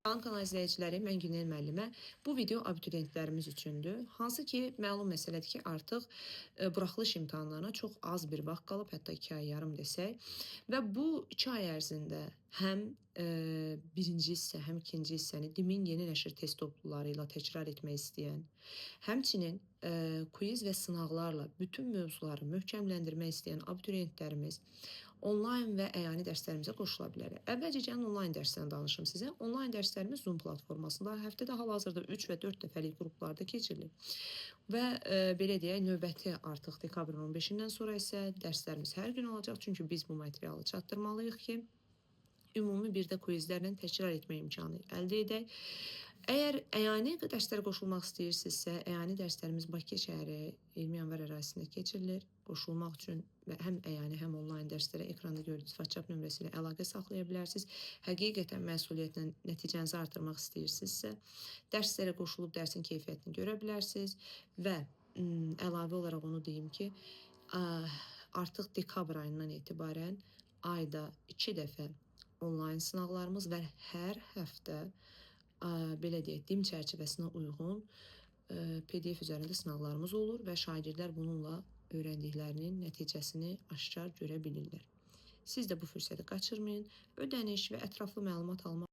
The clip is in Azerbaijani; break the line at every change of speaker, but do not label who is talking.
Salam kanal izləyiciləri, mən Günel müəllimə. Bu video abituriyentlərimiz üçündür. Hansı ki, məlum məsələdir ki, artıq buraxılış imtahanlarına çox az bir vaxt qalıb, hətta 2 ay yarım desək. Və bu 2 ay ərzində həm birinci hissə, həm ikinci hissəni DİM-in yeni nəşr test topluları ilə təkrar etmək istəyən, həmçinin quiz və sınaqlarla bütün mövzuları möhkəmləndirmək istəyən abituriyentlərimiz onlayn və əyani dərslərimizə qoşula bilər. Əvvəlcə gəlin onlayn dərsdən danışım sizə. Onlayn dərslərimiz Zoom platformasında həftədə hal-hazırda 3 və 4 dəfəlik qruplarda keçirilir. Və belə deyək, növbəti artıq dekabrın 15-dən sonra isə dərslərimiz hər gün olacaq. Çünki biz bu materialı çatdırmalıyıq ki, ümumi bir də quizlərlə təkrar etmə imkanı əldə edək. Əgər əyani dərslərə qoşulmaq istəyirsinizsə, əyani dərslərimiz Bakı şəhəri 20 yanvar ərazisində keçirilir. Qoşulmaq üçün həm əyani, həm onlayn dərslərə ekranda gördüyünüz WhatsApp nömrəsi ilə əlaqə saxlaya bilərsiniz. Həqiqətən məsuliyyətlə nəticənizi artırmaq istəyirsinizsə, dərslərə qoşulub dərsin keyfiyyətini görə bilərsiniz və əlavə olaraq onu deyim ki, artıq dekabr ayından etibarən ayda 2 dəfə onlayn sınaqlarımız və hər həftə belə deyək, DİM çərçivəsinə uyğun PDF üzərində sınaqlarımız olur və şagirdlər bununla öyrəndiklərinin nəticəsini aşkar görə bilirlər. Siz də bu fürsəti qaçırmayın. Ödəniş və ətraflı məlumat almaq